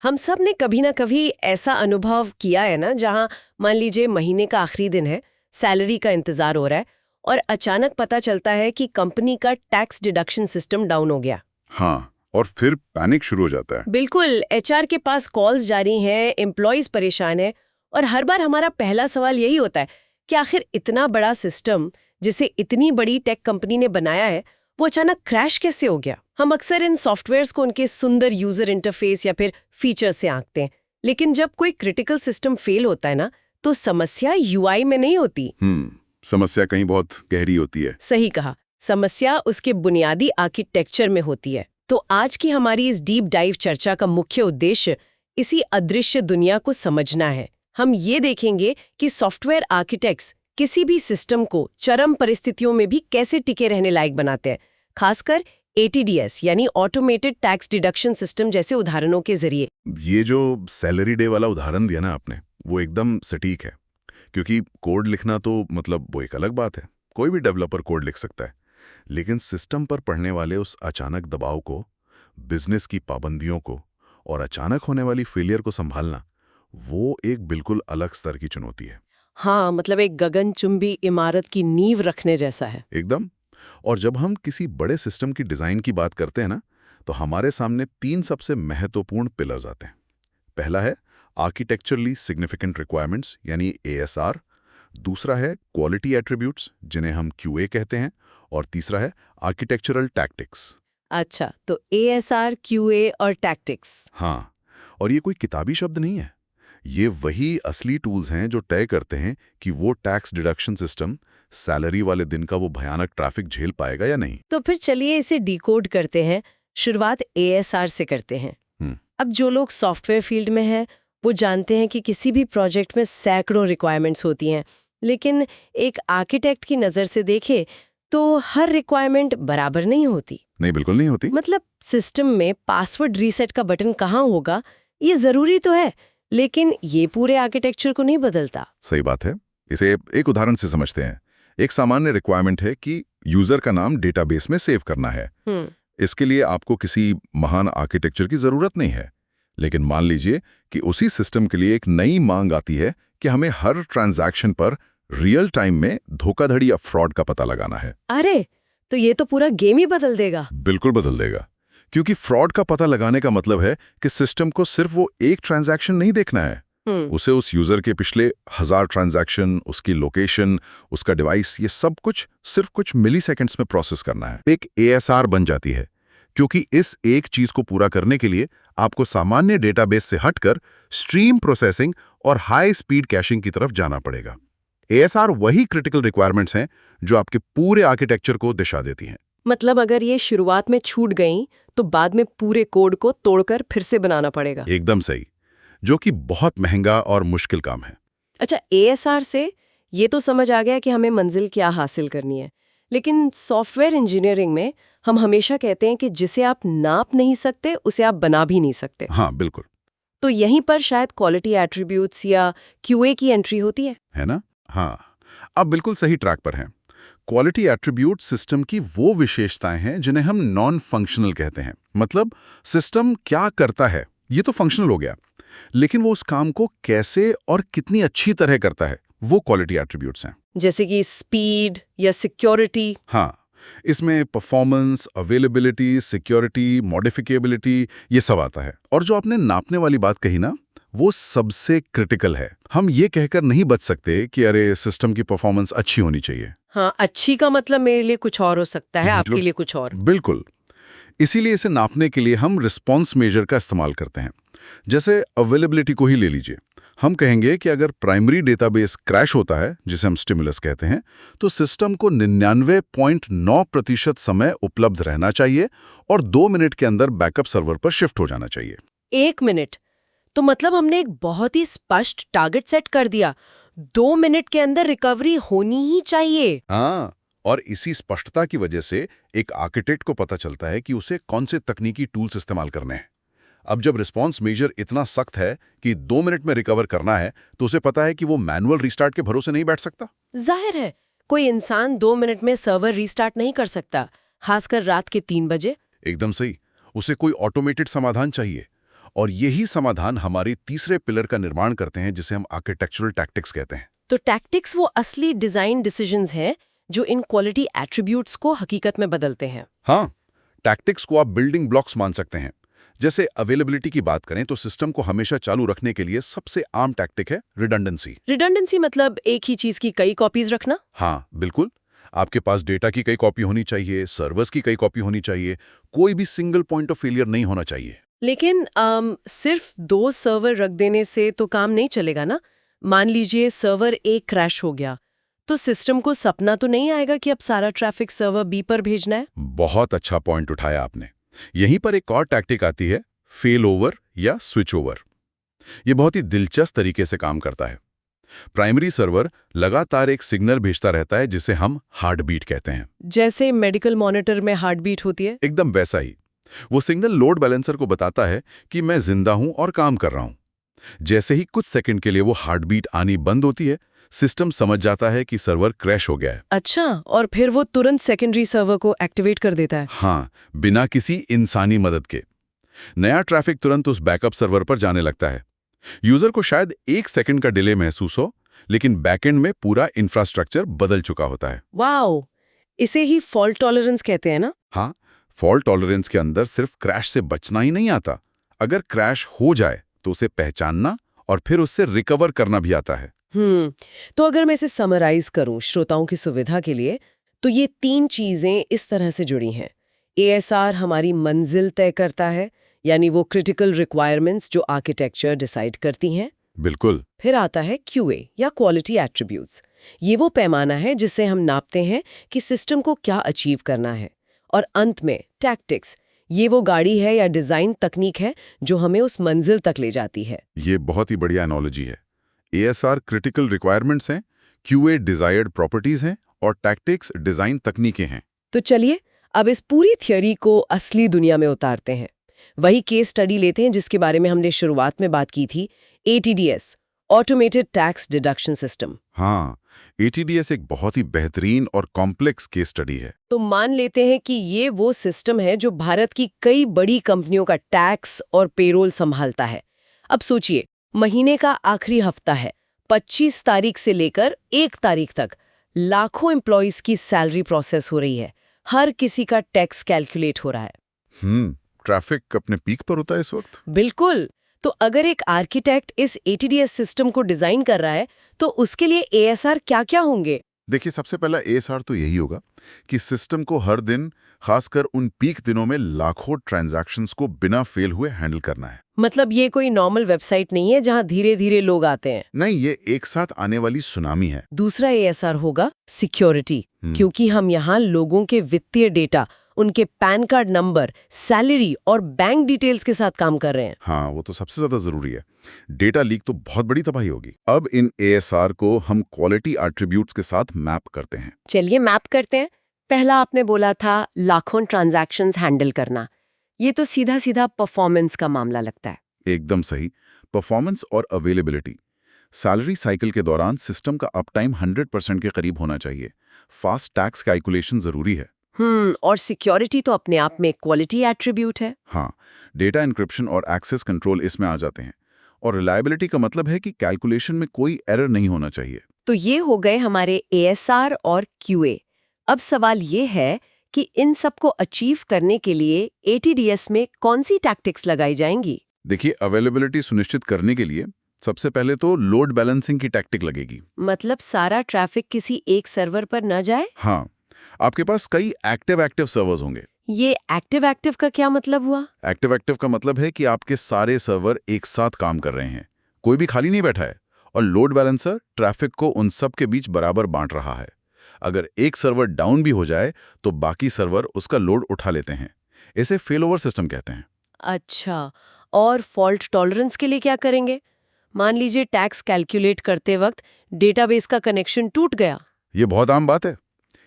हम सब ने कभी ना कभी ऐसा अनुभव किया है ना, जहां मान लीजिए महीने का आखिरी दिन है, सैलरी का इंतजार हो रहा है और अचानक पता चलता है कि कंपनी का टैक्स डिडक्शन सिस्टम डाउन हो गया। हाँ, और फिर पैनिक शुरू हो जाता है। बिल्कुल, एचआर के पास कॉल्स जारी हैं, एम्प्लॉयज परेशान है और हर बार हमारा पहला सवाल यही होता है कि आखिर इतना बड़ा सिस्टम जिसे इतनी बड़ी टेक कंपनी ने बनाया है, वो अचानक क्रैश कैसे हो गया। हम अक्सर इन सॉफ्टवेयर्स को उनके सुंदर यूजर इंटरफेस या फिर फीचर से आंकते हैं, लेकिन जब कोई क्रिटिकल सिस्टम फेल होता है ना, तो समस्या यूआई में नहीं होती। समस्या कहीं बहुत गहरी होती है। सही कहा, समस्या उसके बुनियादी आर्किटेक्चर में होती है। तो आज की हमारी इस डीप डाइव चर्चा का मुख्य उद्देश्य इसी अदृश्य दुनिया को समझना है। हम ये देखेंगे कि सॉफ्टवेयर आर्किटेक्ट्स किसी भी सिस्टम को चरम परिस्थितियों में भी कैसे टिके रहने लायक बनाते हैं, खासकर एटीडीएस यानी ऑटोमेटेड टैक्स डिडक्शन सिस्टम जैसे उदाहरणों के जरिए। ये जो सैलरी डे वाला उदाहरण दिया ना आपने, वो एकदम सटीक है। क्योंकि कोड लिखना तो मतलब वो एक अलग बात है, कोई भी डेवलपर कोड लिख सकता है। लेकिन सिस्टम पर पड़ने वाले उस अचानक दबाव को, बिजनेस की पाबंदियों को और अचानक होने वाली फेलियर को संभालना, वो एक बिल्कुल अलग स्तर की चुनौती है। हाँ, मतलब एक गगनचुंबी इमारत की नींव रखने जैसा है। एकदम। और जब हम किसी बड़े सिस्टम की डिजाइन की बात करते हैं ना, तो हमारे सामने 3 सबसे महत्वपूर्ण पिलर्स आते हैं। पहला है आर्किटेक्चरली सिग्निफिकेंट रिक्वायरमेंट्स यानी एएसआर, दूसरा है क्वालिटी एट्रीब्यूट्स जिन्हें हम क्यूए कहते हैं, और तीसरा है आर्किटेक्चरल टैक्टिक्स। अच्छा, तो एएसआर, क्यूए और टैक्टिक्स। हाँ, और ये कोई किताबी शब्द नहीं है। ये वही असली टूल्स हैं जो तय करते हैं कि वो टैक्स डिडक्शन सिस्टम सैलरी वाले दिन का वो भयानक ट्रैफिक झेल पाएगा या नहीं। तो फिर चलिए इसे डिकोड करते हैं। शुरुआत एएसआर से करते हैं। अब जो लोग सॉफ्टवेयर फील्ड में हैं, वो जानते हैं कि किसी भी प्रोजेक्ट में सैकड़ों रिक्वायरमेंट्स होती हैं, लेकिन एक आर्किटेक्ट की नज़र से देखे तो हर रिक्वायरमेंट बराबर नहीं होती। नहीं, बिल्कुल नहीं होती। मतलब सिस्टम में पासवर्ड रीसेट का बटन कहाँ होगा, ये ज़रूरी तो है, लेकिन ये पूरे आर्किटेक्चर को नहीं बदलता। सही बात है। इसे एक उदाहरण से समझते हैं। एक सामान्य रिक्वायरमेंट है कि यूजर का नाम डेटाबेस में सेव करना है। इसके लिए आपको किसी महान आर्किटेक्चर की जरूरत नहीं है। लेकिन मान लीजिए कि उसी सिस्टम के लिए एक नई मांग आती है कि हमें हर ट्रांजैक्शन पर रियल टाइम में धोखाधड़ी या फ्रॉड का पता लगाना है। अरे, तो ये तो पूरा गेम ही बदल देगा। बिल्कुल बदल देगा, क्योंकि फ्रॉड का पता लगाने का मतलब है कि सिस्टम को सिर्फ वो एक ट्रांजैक्शन नहीं देखना है। उसे उस यूजर के पिछले 1000 ट्रांजैक्शन, उसकी लोकेशन, उसका डिवाइस, ये सब कुछ सिर्फ कुछ मिलीसेकंड्स में प्रोसेस करना है। एक एएसआर बन जाती है, क्योंकि इस एक चीज को पूरा करने के लिए आपको सामान्य डेटाबेस से हटकर स्ट्रीम प्रोसेसिंग और हाई स्पीड कैशिंग की तरफ जाना पड़ेगा। एएसआर वही क्रिटिकल रिक्वायरमेंट्स हैं जो आपके पूरे आर्किटेक्चर को दिशा देती हैं। मतलब अगर ये शुरुआत में छूट गई तो बाद में पूरे कोड को तोड़कर फिर से बनाना पड़ेगा। एकदम सही, जो कि बहुत महंगा और मुश्किल काम है। अच्छा, एएसआर से ये तो समझ आ गया कि हमें मंजिल क्या हासिल करनी है, लेकिन सॉफ्टवेयर इंजीनियरिंग में हम हमेशा कहते हैं कि जिसे आप नाप नहीं सकते उसे आप बना भी नहीं सकते। हाँ, बिल्कुल। तो यहीं पर शायद क्वालिटी एट्रीब्यूट्स या क्यूए की एंट्री होती है ना? हाँ, आप बिल्कुल सही ट्रैक पर हैं। क्वालिटी एट्रीब्यूट सिस्टम की वो विशेषताएं हैं जिन्हें हम नॉन फंक्शनल कहते हैं। मतलब सिस्टम क्या करता है ये तो फंक्शनल हो गया, लेकिन वो उस काम को कैसे और कितनी अच्छी तरह करता है, वो क्वालिटी एट्रीब्यूट्स हैं। जैसे कि स्पीड या सिक्योरिटी। हाँ, इसमें परफॉर्मेंस, अवेलेबिलिटी, सिक्योरिटी, मॉडिफिकेबिलिटी, ये सब आता है। और जो आपने नापने वाली बात कही ना, वो सबसे क्रिटिकल है। हम ये कहकर नहीं बच सकते कि अरे सिस्टम की परफॉर्मेंस अच्छी होनी चाहिए। हाँ, अच्छी का मतलब मेरे लिए कुछ और हो सकता है, आपके लिए कुछ और। बिल्कुल। इसीलिए इसे नापने के लिए हम रिस्पॉन्स मेजर का इस्तेमाल करते हैं। जैसे अवेलेबिलिटी को ही ले लीजिए। हम कहेंगे कि अगर प्राइमरी डेटाबेस क्रैश होता है, जिसे हम स्टिमुलस कहते हैं, तो सिस्टम को 99.9% समय उपलब्ध रहना चाहिए और 2 मिनट के अंदर बैकअप सर्वर पर शिफ्ट हो जाना चाहिए। 1 मिनट? तो मतलब हमने एक बहुत ही स्पष्ट टारगेट सेट कर दिया, 2 मिनट के अंदर रिकवरी होनी ही चाहिए। हाँ, और इसी स्पष्टता की वजह से एक आर्किटेक्ट को पता चलता है कि उसे कौन से तकनीकी टूल्स इस्तेमाल करने हैं। अब जब रिस्पॉन्स मेजर इतना सख्त है कि 2 मिनट में रिकवर करना है, तो उसे पता है कि वो मैनुअल रिस्टार्ट के भरोसे नहीं बैठ सकता। जाहिर है, कोई इंसान 2 मिनट में सर्वर रीस्टार्ट नहीं कर सकता, खासकर रात के 3 बजे। एकदम सही। उसे कोई ऑटोमेटेड समाधान चाहिए। और यही समाधान हमारी तीसरे पिलर का निर्माण करते हैं, जिसे हम आर्किटेक्चरल टैक्टिक्स कहते हैं। तो टैक्टिक्स वो असली डिजाइन डिसीजंस हैं जो इन क्वालिटी एट्रीब्यूट्स को हकीकत में बदलते हैं। हाँ, टैक्टिक्स को आप बिल्डिंग ब्लॉक्स मान सकते हैं। जैसे अवेलेबिलिटी की बात करें तो सिस्टम को हमेशा चालू रखने के लिए सबसे आम टैक्टिक है रिडंडेंसी। रिडंडेंसी मतलब एक ही चीज की कई कॉपीज रखना? हाँ, बिल्कुल। आपके पास डेटा की कई कॉपी होनी चाहिए, सर्वर्स की कई कॉपी होनी चाहिए, कोई भी सिंगल पॉइंट ऑफ फेलियर नहीं होना चाहिए। लेकिन सिर्फ 2 सर्वर रख देने से तो काम नहीं चलेगा ना। मान लीजिए सर्वर एक क्रैश हो गया, तो सिस्टम को सपना तो नहीं आएगा कि अब सारा ट्रैफिक सर्वर बी पर भेजना है। बहुत अच्छा पॉइंट उठाया आपने। यहीं पर एक और टैक्टिक आती है, फेल ओवर या स्विच ओवर। ये बहुत ही दिलचस्प तरीके से काम करता है। प्राइमरी सर्वर लगातार एक सिग्नल भेजता रहता है जिसे हम हार्ट बीट कहते हैं। जैसे मेडिकल मॉनिटर में हार्ट बीट होती है। एकदम वैसा ही। वो सिग्नल लोड बैलेंसर को बताता है कि मैं जिंदा हूं और काम कर रहा हूं। जैसे ही कुछ सेकंड के लिए वो हार्ट बीट आनी बंद होती है, सिस्टम समझ जाता है कि सर्वर क्रैश हो गया है। अच्छा, और फिर वो तुरंत सेकेंडरी सर्वर को एक्टिवेट कर देता है। हाँ, बिना किसी इंसानी मदद के। नया ट्रैफिक तुरंत उस बैकअप सर्वर पर जाने लगता है। यूजर को शायद 1 सेकंड का डिले महसूस हो, लेकिन बैकएंड में पूरा इंफ्रास्ट्रक्चर बदल चुका होता है। वाओ, इसे ही फॉल्ट टॉलरेंस कहते हैं ना? हाँ, फॉल्ट टॉलरेंस के अंदर सिर्फ क्रैश से बचना ही नहीं आता। अगर क्रैश हो जाए तो उसे पहचानना और फिर उससे रिकवर करना भी आता है। तो अगर मैं इसे समराइज करूं श्रोताओं की सुविधा के लिए, तो ये 3 चीजें इस तरह से जुड़ी हैं। ASR हमारी मंजिल तय करता है, यानी वो क्रिटिकल रिक्वायरमेंट्स जो आर्किटेक्चर डिसाइड करती हैं। बिल्कुल। फिर आता है QA या क्वालिटी एट्रीब्यूट्स। ये वो पैमाना है जिससे हम नापते हैं कि सिस्टम को क्या अचीव करना है। और अंत में टैक्टिक्स, ये वो गाड़ी है या डिजाइन तकनीक है जो हमें उस मंजिल तक ले जाती है। ये बहुत ही बढ़िया एनोलॉजी है। ASR क्रिटिकल रिक्वायरमेंट्स हैं, QA डिजायर्ड प्रॉपर्टीज हैं और टैक्टिक्स डिजाइन तकनीकें हैं। तो चलिए अब इस पूरी थ्योरी को असली दुनिया में उतारते हैं। वही केस स्टडी लेते हैं जिसके बारे में हमने शुरुआत में बात की थी, ATDS, automated tax deduction system. हाँ, ATDS एक बहुत ही बेहतरीन और कॉम्प्लेक्स केस स्टडी है। तो मान लेते हैं कि ये वो सिस्टम है जो भारत की कई बड़ी कंपनियों का टैक्स और पेरोल संभालता है। अब सोचिए, महीने का आखिरी हफ्ता है, 25 तारीख से लेकर 1 तारीख तक लाखों एम्प्लॉइज की सैलरी प्रोसेस हो रही है। हर किसी का टैक्स कैलकुलेट हो रहा है। ट्रैफिक अपने पीक पर होता है इस वक्त। बिल्कुल। तो अगर एक आर्किटेक्ट इस ATDS सिस्टम को डिजाइन कर रहा है, तो उसके लिए ASR क्या-क्या होंगे? देखिए, सबसे पहला ASR तो यही होगा कि सिस्टम को हर दिन, खासकर उन पीक दिनों में लाखों ट्रांजैक्शंस को बिना फेल हुए हैंडल करना है। मतलब ये कोई नॉर्मल वेबसाइट नहीं है जहां धीरे-धीरे लोग आते हैं। नहीं, ये एक साथ आने वाली सुनामी है। दूसरा ASR होगा सिक्योरिटी, क्योंकि हम यहाँ लोगों के वित्तीय डेटा, उनके पैन कार्ड नंबर, सैलरी और बैंक डिटेल्स के साथ काम कर रहे हैं। हाँ, वो तो सबसे ज्यादा जरूरी है। डेटा लीक तो बहुत बड़ी तबाही होगी। अब इन ASR को हम क्वालिटी एट्रीब्यूट्स के साथ मैप करते हैं। चलिए मैप करते हैं। पहला आपने बोला था लाखों ट्रांजैक्शंस हैंडल करना। ये तो सीधा-सीधा परफॉर्मेंस का मामला लगता है। एकदम सही। परफॉर्मेंस और अवेलेबिलिटी। सैलरी साइकिल के दौरान सिस्टम का अपटाइम 100% के करीब होना चाहिए। फास्ट टैक्स कैलकुलेशन जरूरी है। और सिक्योरिटी तो अपने आप में क्वालिटी एट्रीब्यूट है। हाँ, डेटा एन्क्रिप्शन और एक्सेस कंट्रोल इसमें आ जाते हैं। और रिलायबिलिटी का मतलब है कि कैलकुलेशन में कोई एरर नहीं होना चाहिए। तो ये हो गए हमारे ASR और QA। अब सवाल ये है कि इन सबको अचीव करने के लिए ATDS में कौन सी टैक्टिक्स लगाई जाएंगी? देखिए, अवेलेबिलिटी सुनिश्चित करने के लिए सबसे पहले तो लोड बैलेंसिंग की टैक्टिक लगेगी। मतलब सारा ट्रैफिक किसी एक सर्वर पर न जाए? हाँ, आपके पास कई एक्टिव सर्वर्स होंगे। ये एक्टिव का क्या मतलब हुआ? एक्टिव का मतलब है कि आपके सारे सर्वर एक साथ काम कर रहे हैं, कोई भी खाली नहीं बैठा है। और लोड बैलेंसर ट्रैफिक को उन सब के बीच बराबर बांट रहा है। अगर एक सर्वर डाउन भी हो जाए तो बाकी सर्वर उसका लोड उठा लेते हैं। इसे फेल ओवर सिस्टम कहते हैं। अच्छा, और फॉल्ट टॉलरेंस के लिए क्या करेंगे? मान लीजिए टैक्स कैलकुलेट करते वक्त डेटाबेस का कनेक्शन टूट गया। ये बहुत आम बात है।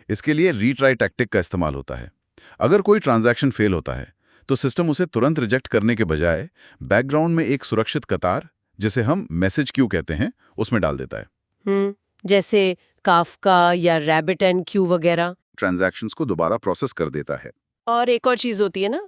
इसके लिए रीट्राई टैक्टिक का इस्तेमाल होता है। अगर कोई ट्रांजैक्शन फेल होता है तो सिस्टम उसे तुरंत रिजेक्ट करने के बजाय बैकग्राउंड में एक सुरक्षित कतार, जिसे हम मैसेज क्यू कहते हैं, उसमें डाल देता है। जैसे काफका या RabbitMQ वगैरह। ट्रांजैक्शंस को दोबारा प्रोसेस कर देता है। और एक और चीज होती है ना,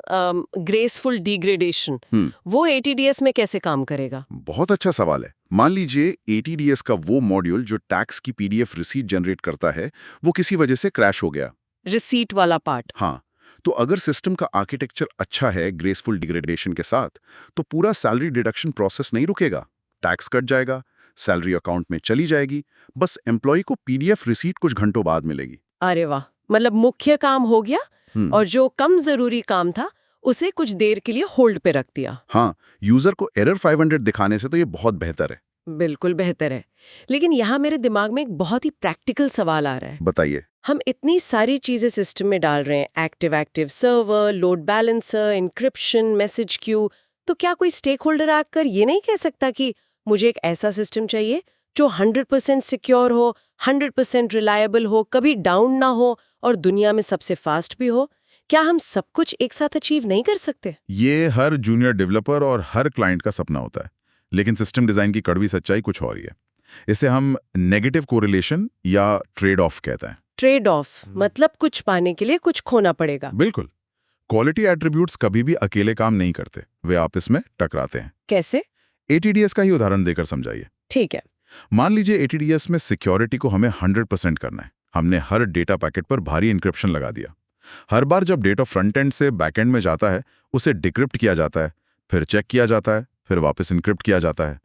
ग्रेसफुल डिग्रेडेशन, वो ATDS में कैसे काम करेगा? बहुत अच्छा सवाल है। मान लीजिए ATDS का वो मॉड्यूल जो टैक्स की PDF रिसीट जनरेट करता है, वो किसी वजह से क्रैश हो गया। रिसीट वाला पार्ट? हाँ, तो अगर सिस्टम का आर्किटेक्चर अच्छा है ग्रेसफुल डिग्रेडेशन के साथ, तो पूरा सैलरी डिडक्शन प्रोसेस नहीं रुकेगा। टैक्स कट जाएगा, सैलरी अकाउंट में चली जाएगी, बस एम्प्लॉय को PDF रिसीट कुछ घंटों बाद मिलेगी। अरे वाह, मतलब मुख्य काम हो गया और जो कम जरूरी काम था उसे कुछ देर के लिए होल्ड पे रख दिया। हाँ, यूजर को एरर 500 दिखाने से तो ये बहुत बेहतर है। बिल्कुल बेहतर है। लेकिन यहाँ मेरे दिमाग में एक बहुत ही प्रैक्टिकल सवाल आ रहा है। बताइए। हम इतनी सारी चीजें सिस्टम में डाल रहे हैं, active server, load balancer, encryption, message queue, तो क्या कोई स्टेक होल्डर आकर ये नहीं कह सकता कि मुझे एक ऐसा सिस्टम चाहिए जो 100% सिक्योर हो, 100% रिलायबल हो, कभी डाउन ना हो और दुनिया में सबसे फास्ट भी हो? क्या हम सब कुछ एक साथ अचीव नहीं कर सकते? ये हर जूनियर डेवलपर और हर क्लाइंट का सपना होता है, लेकिन सिस्टम डिजाइन की कड़वी सच्चाई कुछ और ही है। इसे हम नेगेटिव कोरिलेशन या ट्रेड ऑफ कहते हैं। ट्रेड ऑफ मतलब कुछ पाने के लिए कुछ खोना पड़ेगा। बिल्कुल। क्वालिटी एट्रीब्यूट्स कभी भी अकेले काम नहीं करते, वे आपस में टकराते हैं। कैसे? ATDS का ही उदाहरण देकर समझाइए। ठीक है। मान लीजिए ATDS में सिक्योरिटी को हमें 100% करना है। हमने हर डेटा पैकेट पर भारी इंक्रिप्शन लगा दिया। हर बार जब डेटा फ्रंट एंड से बैक एंड में जाता है, उसे डिक्रिप्ट किया जाता है, फिर चेक किया जाता है, फिर वापस इनक्रिप्ट किया जाता है।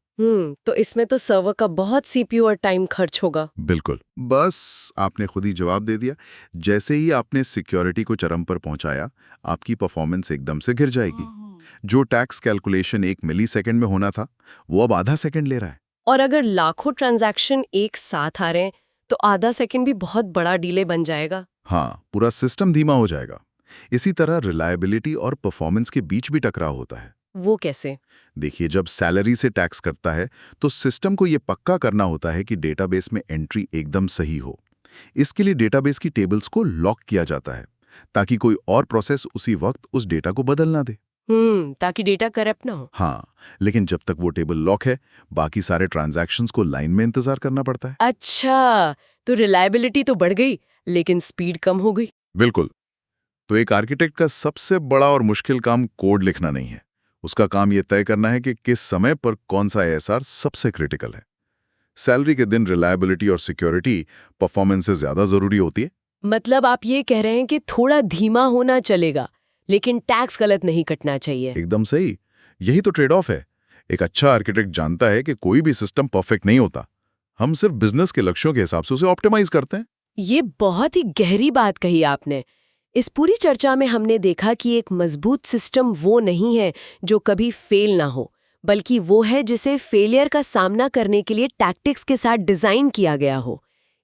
तो इसमें तो सर्वर का बहुत CPU और टाइम खर्च होगा। बिल्कुल। बस आपने खुद ही जवाब दे दिया। जैसे ही आपने सिक्योरिटी को चरम पर पहुंचाया, आपकी परफॉर्मेंस एकदम से गिर जाएगी। जो टैक्स कैलकुलेशन 1 मिलीसेकंड में होना था, वो अब आधा सेकंड ले रहा है। और अगर लाखों ट्रांजैक्शन एक साथ आ रहे हैं, तो आधा सेकंड भी बहुत बड़ा डिले बन जाएगा। हाँ, पूरा सिस्टम धीमा हो जाएगा। इसी तरह रिलायबिलिटी और परफॉर्मेंस के बीच भी टकराव होता है। वो कैसे? देखिए, जब सैलरी से टैक्स करता है, तो सिस्टम को यह पक्का करना होता है कि डेटाबेस में एंट्री एकदम सही हो। इसके लिए डेटाबेस की टेबल्स को लॉक किया जाता है, ताकि कोई और प्रोसेस उसी वक्त उस डेटा को बदल ना दे। ताकि डेटा करप्ट ना हो। हाँ, लेकिन जब तक वो टेबल लॉक है, बाकी सारे ट्रांजैक्शंस को लाइन में इंतजार करना पड़ता है। अच्छा, तो रिलायबिलिटी तो बढ़ गई, लेकिन स्पीड कम हो गई। बिल्कुल। तो एक आर्किटेक्ट का सबसे बड़ा और मुश्किल काम कोड लिखना नहीं है। उसका काम यह तय करना है कि किस समय पर कौन सा ASR सबसे क्रिटिकल है। सैलरी के दिन रिलायबिलिटी और सिक्योरिटी परफॉर्मेंस से ज्यादा जरूरी होती है। मतलब आप ये कह रहे हैं कि थोड़ा धीमा होना चलेगा, लेकिन टैक्स गलत नहीं कटना चाहिए। एकदम सही। यही तो ट्रेड ऑफ है। एक अच्छा आर्किटेक्ट जानता है कि कोई भी सिस्टम परफेक्ट नहीं होता। हम सिर्फ बिजनेस के लक्ष्यों के हिसाब से उसे ऑप्टिमाइज करते हैं। ये बहुत ही गहरी बात कही आपने। इस पूरी चर्चा में हमने देखा कि एक मजबूत सिस्टम वो नहीं है जो कभी फेल ना हो, बल्कि वो है जिसे फेलियर का सामना करने के लिए टैक्टिक्स के साथ डिजाइन किया गया हो।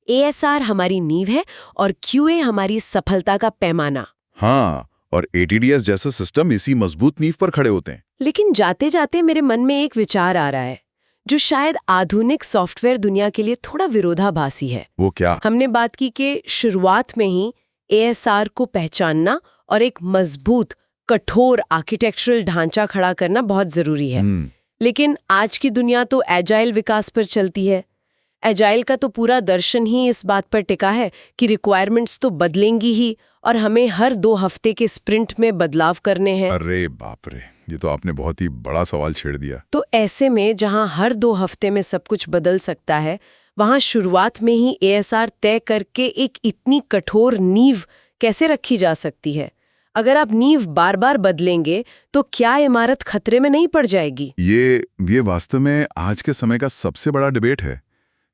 ASR हमारी नींव है और QA हमारी सफलता का पैमाना। हाँ, और ATDS जैसे सिस्टम इसी मजबूत नींव पर खड़े होते हैं। लेकिन जाते जाते मेरे मन में एक विचार आ रहा है जो शायद आधुनिक सॉफ्टवेयर दुनिया के लिए थोड़ा विरोधाभासी है। वो क्या? हमने बात की कि शुरुआत में ही ASR को पहचानना और एक मजबूत, कठोर आर्किटेक्चरल ढांचा खड़ा करना बहुत जरूरी है। लेकिन आज की दुनिया तो एजाइल विकास पर चलती है। एजाइल का तो पूरा दर्शन ही इस बात पर टिका है कि रिक्वायरमेंट्स तो बदलेंगी ही और हमें हर 2 हफ्ते के स्प्रिंट में बदलाव करने हैं। अरे बाप रे, ये तो आपने बहुत ही बड़ा सवाल छेड़ दिया। तो ऐसे में जहां हर 2 हफ्ते में सब कुछ बदल सकता है, वहां शुरुआत में ही ASR तय करके एक इतनी कठोर नींव कैसे रखी जा सकती है? अगर आप नींव बार बार बदलेंगे तो क्या इमारत खतरे में नहीं पड़ जाएगी? ये वास्तव में आज के समय का सबसे बड़ा डिबेट है।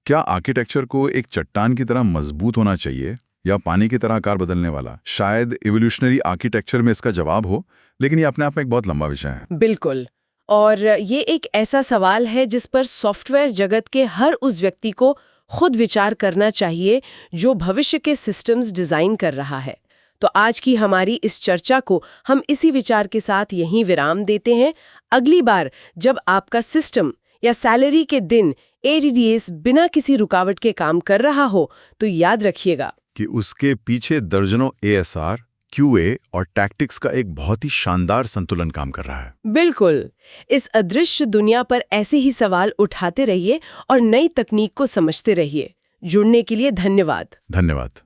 क्या आर्किटेक्चर को एक चट्टान की तरह मजबूत होना चाहिए या पानी की तरह आकार बदलने वाला? शायद इवोल्यूशनरी आर्किटेक्चर में इसका जवाब हो, लेकिन ये अपने आप में एक बहुत लंबा विषय है। बिल्कुल। और ये एक ऐसा सवाल है जिस पर सॉफ्टवेयर जगत के हर उस व्यक्ति को खुद विचार करना चाहिए जो भविष्य के सिस्टम्स डिजाइन कर रहा है। तो आज की हमारी इस चर्चा को हम इसी विचार के साथ यहीं विराम देते हैं। अगली बार जब आपका सिस्टम या सैलरी के दिन ATDS बिना किसी रुकावट के काम कर रहा हो, तो याद रखिएगा कि उसके पीछे दर्जनों ASR, QA और टैक्टिक्स का एक बहुत ही शानदार संतुलन काम कर रहा है। बिल्कुल। इस अदृश्य दुनिया पर ऐसे ही सवाल उठाते रहिए और नई तकनीक को समझते रहिए। जुड़ने के लिए धन्यवाद। धन्यवाद।